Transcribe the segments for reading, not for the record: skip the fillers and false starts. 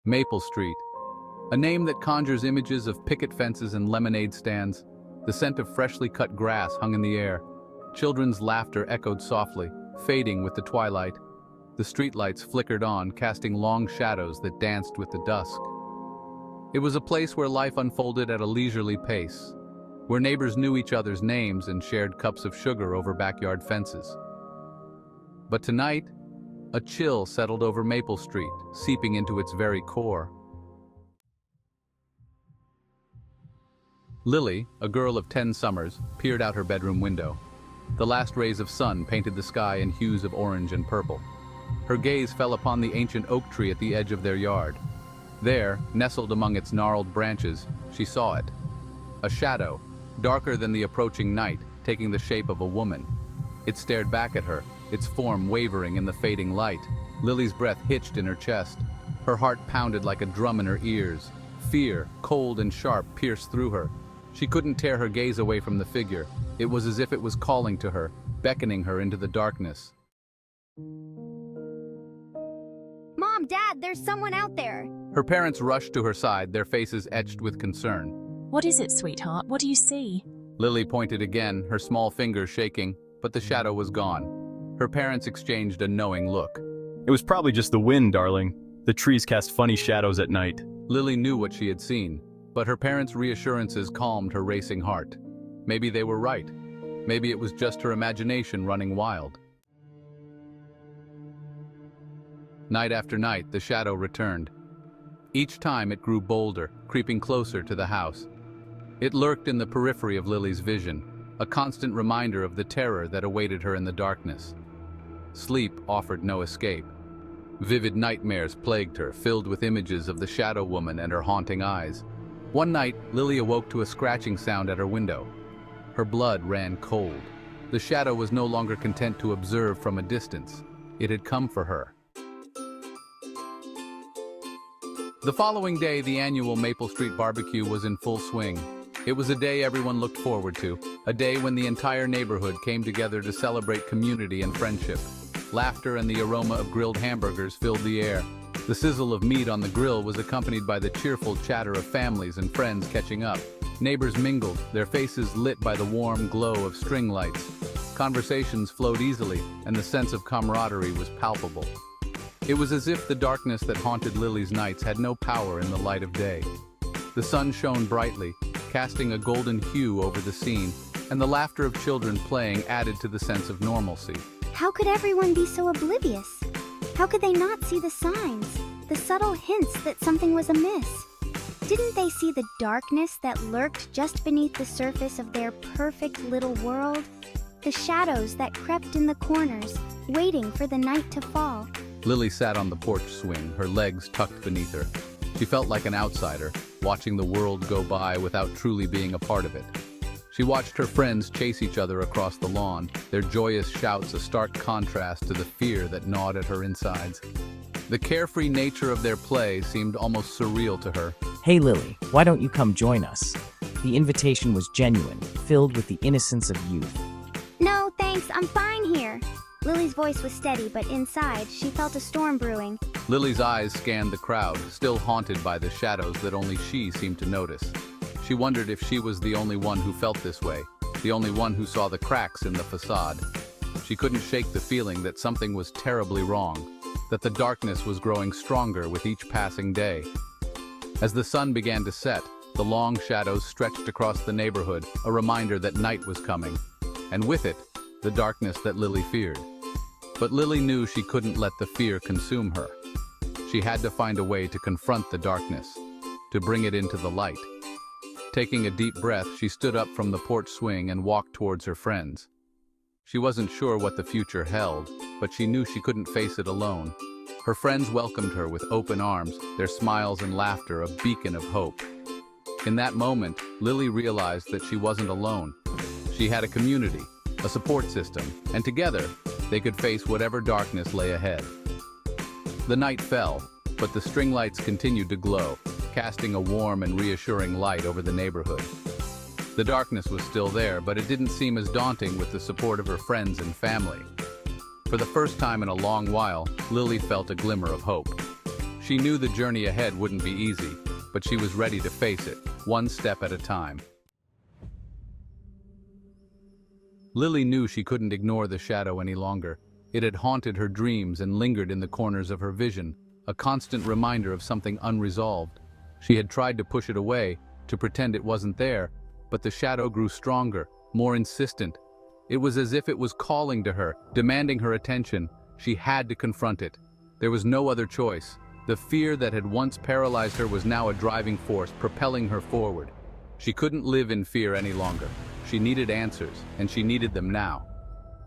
Maple Street. A name that conjures images of picket fences and lemonade stands. The scent of freshly cut grass hung in the air. Children's laughter echoed softly, fading with the twilight. The streetlights flickered on, casting long shadows that danced with the dusk. It was a place where life unfolded at a leisurely pace, where neighbors knew each other's names and shared cups of sugar over backyard fences. But tonight, a chill settled over Maple Street, seeping into its very core. Lily, a girl of 10 summers, peered out her bedroom window. The last rays of sun painted the sky in hues of orange and purple. Her gaze fell upon the ancient oak tree at the edge of their yard. There, nestled among its gnarled branches, she saw it. A shadow, darker than the approaching night, taking the shape of a woman. It stared back at her, its form wavering in the fading light. Lily's breath hitched in her chest. Her heart pounded like a drum in her ears. Fear, cold and sharp, pierced through her. She couldn't tear her gaze away from the figure. It was as if it was calling to her, beckoning her into the darkness. Mom, Dad, there's someone out there. Her parents rushed to her side, their faces etched with concern. What is it, sweetheart? What do you see? Lily pointed again, her small fingers shaking, but the shadow was gone. Her parents exchanged a knowing look. It was probably just the wind, darling. The trees cast funny shadows at night. Lily knew what she had seen, but her parents' reassurances calmed her racing heart. Maybe they were right. Maybe it was just her imagination running wild. Night after night, the shadow returned. Each time it grew bolder, creeping closer to the house. It lurked in the periphery of Lily's vision, a constant reminder of the terror that awaited her in the darkness. Sleep offered no escape. Vivid nightmares plagued her, filled with images of the shadow woman and her haunting eyes. One night, Lily awoke to a scratching sound at her window. Her blood ran cold. The shadow was no longer content to observe from a distance. It had come for her. The following day, the annual Maple Street Barbecue was in full swing. It was a day everyone looked forward to, a day when the entire neighborhood came together to celebrate community and friendship. Laughter and the aroma of grilled hamburgers filled the air. The sizzle of meat on the grill was accompanied by the cheerful chatter of families and friends catching up. Neighbors mingled, their faces lit by the warm glow of string lights. Conversations flowed easily, and the sense of camaraderie was palpable. It was as if the darkness that haunted Lily's nights had no power in the light of day. The sun shone brightly, casting a golden hue over the scene, and the laughter of children playing added to the sense of normalcy. How could everyone be so oblivious? How could they not see the signs, the subtle hints that something was amiss? Didn't they see the darkness that lurked just beneath the surface of their perfect little world? The shadows that crept in the corners, waiting for the night to fall. Lily sat on the porch swing, her legs tucked beneath her. She felt like an outsider, watching the world go by without truly being a part of it. She watched her friends chase each other across the lawn, their joyous shouts a stark contrast to the fear that gnawed at her insides. The carefree nature of their play seemed almost surreal to her. Hey Lily, why don't you come join us? The invitation was genuine, filled with the innocence of youth. No, thanks, I'm fine here. Lily's voice was steady, but inside, she felt a storm brewing. Lily's eyes scanned the crowd, still haunted by the shadows that only she seemed to notice. She wondered if she was the only one who felt this way, the only one who saw the cracks in the facade. She couldn't shake the feeling that something was terribly wrong, that the darkness was growing stronger with each passing day. As the sun began to set, the long shadows stretched across the neighborhood, a reminder that night was coming, and with it, the darkness that Lily feared. But Lily knew she couldn't let the fear consume her. She had to find a way to confront the darkness, to bring it into the light. Taking a deep breath, she stood up from the porch swing and walked towards her friends. She wasn't sure what the future held, but she knew she couldn't face it alone. Her friends welcomed her with open arms, their smiles and laughter a beacon of hope. In that moment, Lily realized that she wasn't alone. She had a community, a support system, and together, they could face whatever darkness lay ahead. The night fell, but the string lights continued to glow, casting a warm and reassuring light over the neighborhood. The darkness was still there, but it didn't seem as daunting with the support of her friends and family. For the first time in a long while, Lily felt a glimmer of hope. She knew the journey ahead wouldn't be easy, but she was ready to face it, one step at a time. Lily knew she couldn't ignore the shadow any longer. It had haunted her dreams and lingered in the corners of her vision, a constant reminder of something unresolved. She had tried to push it away, to pretend it wasn't there, but the shadow grew stronger, more insistent. It was as if it was calling to her, demanding her attention. She had to confront it. There was no other choice. The fear that had once paralyzed her was now a driving force, propelling her forward. She couldn't live in fear any longer. She needed answers, and she needed them now.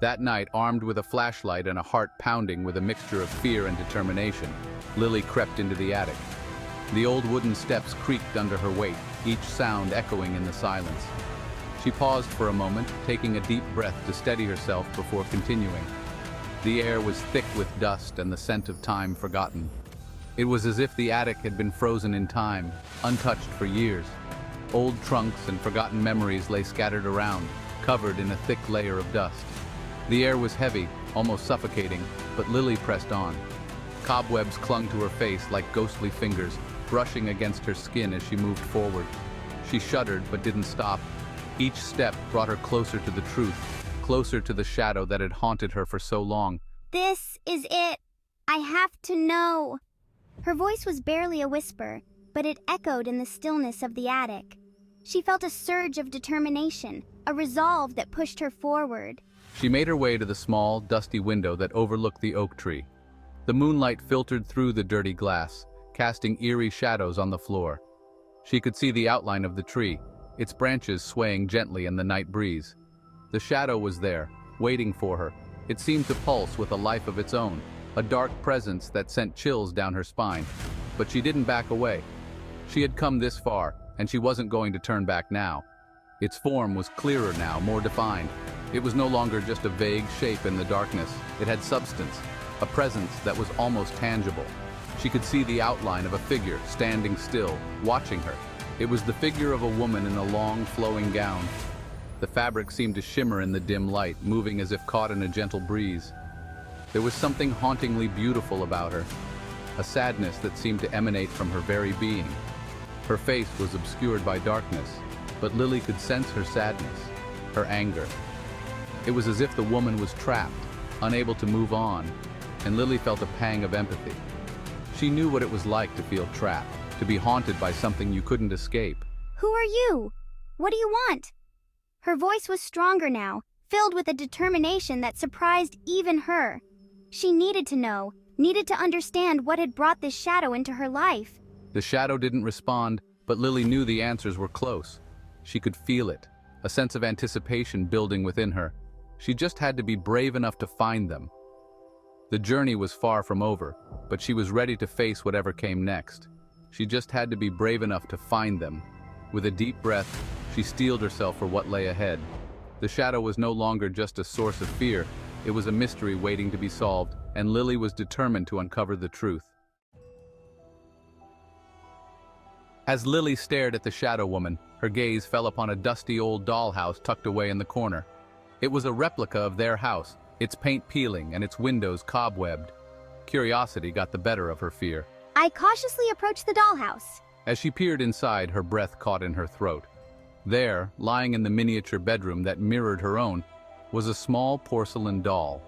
That night, armed with a flashlight and a heart pounding with a mixture of fear and determination, Lily crept into the attic. The old wooden steps creaked under her weight, each sound echoing in the silence. She paused for a moment, taking a deep breath to steady herself before continuing. The air was thick with dust and the scent of time forgotten. It was as if the attic had been frozen in time, untouched for years. Old trunks and forgotten memories lay scattered around, covered in a thick layer of dust. The air was heavy, almost suffocating, but Lily pressed on. Cobwebs clung to her face like ghostly fingers, brushing against her skin as she moved forward. She shuddered but didn't stop. Each step brought her closer to the truth, closer to the shadow that had haunted her for so long. This is it. I have to know. Her voice was barely a whisper, but it echoed in the stillness of the attic. She felt a surge of determination, a resolve that pushed her forward. She made her way to the small, dusty window that overlooked the oak tree. The moonlight filtered through the dirty glass, casting eerie shadows on the floor. She could see the outline of the tree, its branches swaying gently in the night breeze. The shadow was there, waiting for her. It seemed to pulse with a life of its own, a dark presence that sent chills down her spine. But she didn't back away. She had come this far, and she wasn't going to turn back now. Its form was clearer now, more defined. It was no longer just a vague shape in the darkness. It had substance, a presence that was almost tangible. She could see the outline of a figure standing still, watching her. It was the figure of a woman in a long, flowing gown. The fabric seemed to shimmer in the dim light, moving as if caught in a gentle breeze. There was something hauntingly beautiful about her, a sadness that seemed to emanate from her very being. Her face was obscured by darkness, but Lily could sense her sadness, her anger. It was as if the woman was trapped, unable to move on, and Lily felt a pang of empathy. She knew what it was like to feel trapped, to be haunted by something you couldn't escape. Who are you? What do you want? Her voice was stronger now, filled with a determination that surprised even her. She needed to know, needed to understand what had brought this shadow into her life. The shadow didn't respond, but Lily knew the answers were close. She could feel it, a sense of anticipation building within her. She just had to be brave enough to find them. The journey was far from over, but she was ready to face whatever came next. She just had to be brave enough to find them. With a deep breath, she steeled herself for what lay ahead. The shadow was no longer just a source of fear. It was a mystery waiting to be solved, and Lily was determined to uncover the truth. As Lily stared at the shadow woman, her gaze fell upon a dusty old dollhouse tucked away in the corner. It was a replica of their house, its paint peeling and its windows cobwebbed. Curiosity got the better of her fear. I cautiously approached the dollhouse. As she peered inside, her breath caught in her throat. There, lying in the miniature bedroom that mirrored her own, was a small porcelain doll.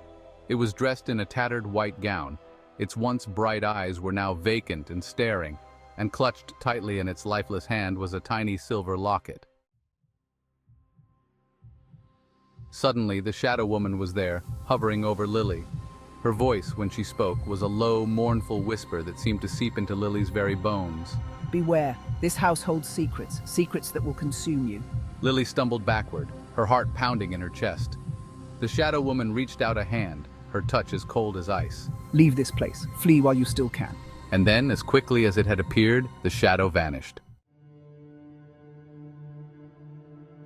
It was dressed in a tattered white gown. Its once bright eyes were now vacant and staring, and clutched tightly in its lifeless hand was a tiny silver locket. Suddenly, the shadow woman was there, hovering over Lily. Her voice, when she spoke, was a low, mournful whisper that seemed to seep into Lily's very bones. Beware, this house holds secrets, secrets that will consume you. Lily stumbled backward, her heart pounding in her chest. The shadow woman reached out a hand, her touch as cold as ice. Leave this place. Flee while you still can. And then, as quickly as it had appeared, the shadow vanished.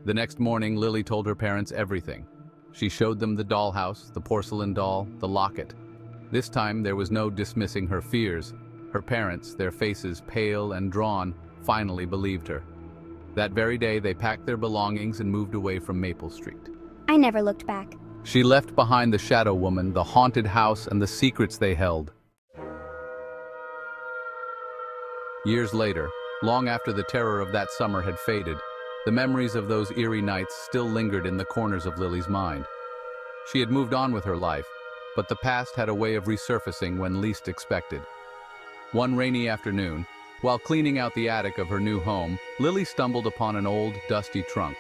The next morning, Lily told her parents everything. She showed them the dollhouse, the porcelain doll, the locket. This time, there was no dismissing her fears. Her parents, their faces pale and drawn, finally believed her. That very day, they packed their belongings and moved away from Maple Street. I never looked back. She left behind the shadow woman, the haunted house, and the secrets they held. Years later, long after the terror of that summer had faded, the memories of those eerie nights still lingered in the corners of Lily's mind. She had moved on with her life, but the past had a way of resurfacing when least expected. One rainy afternoon, while cleaning out the attic of her new home, Lily stumbled upon an old, dusty trunk.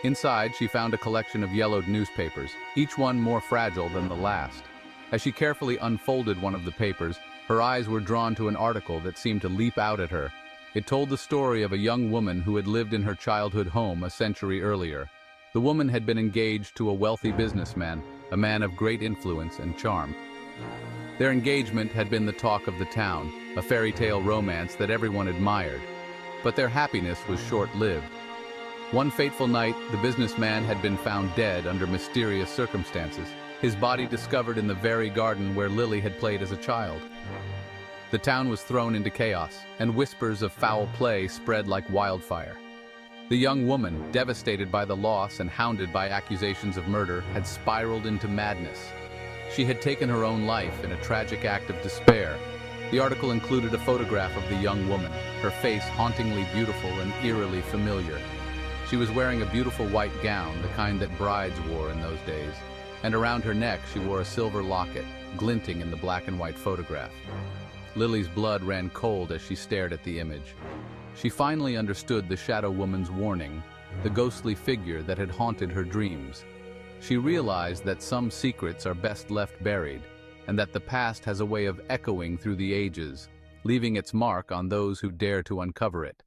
Inside, she found a collection of yellowed newspapers, each one more fragile than the last. As she carefully unfolded one of the papers, her eyes were drawn to an article that seemed to leap out at her. It told the story of a young woman who had lived in her childhood home a century earlier. The woman had been engaged to a wealthy businessman, a man of great influence and charm. Their engagement had been the talk of the town, a fairy tale romance that everyone admired. But their happiness was short-lived. One fateful night, the businessman had been found dead under mysterious circumstances, his body discovered in the very garden where Lily had played as a child. The town was thrown into chaos, and whispers of foul play spread like wildfire. The young woman, devastated by the loss and hounded by accusations of murder, had spiraled into madness. She had taken her own life in a tragic act of despair. The article included a photograph of the young woman, her face hauntingly beautiful and eerily familiar. She was wearing a beautiful white gown, the kind that brides wore in those days, and around her neck she wore a silver locket, glinting in the black and white photograph. Lily's blood ran cold as she stared at the image. She finally understood the Shadow Woman's warning, the ghostly figure that had haunted her dreams. She realized that some secrets are best left buried, and that the past has a way of echoing through the ages, leaving its mark on those who dare to uncover it.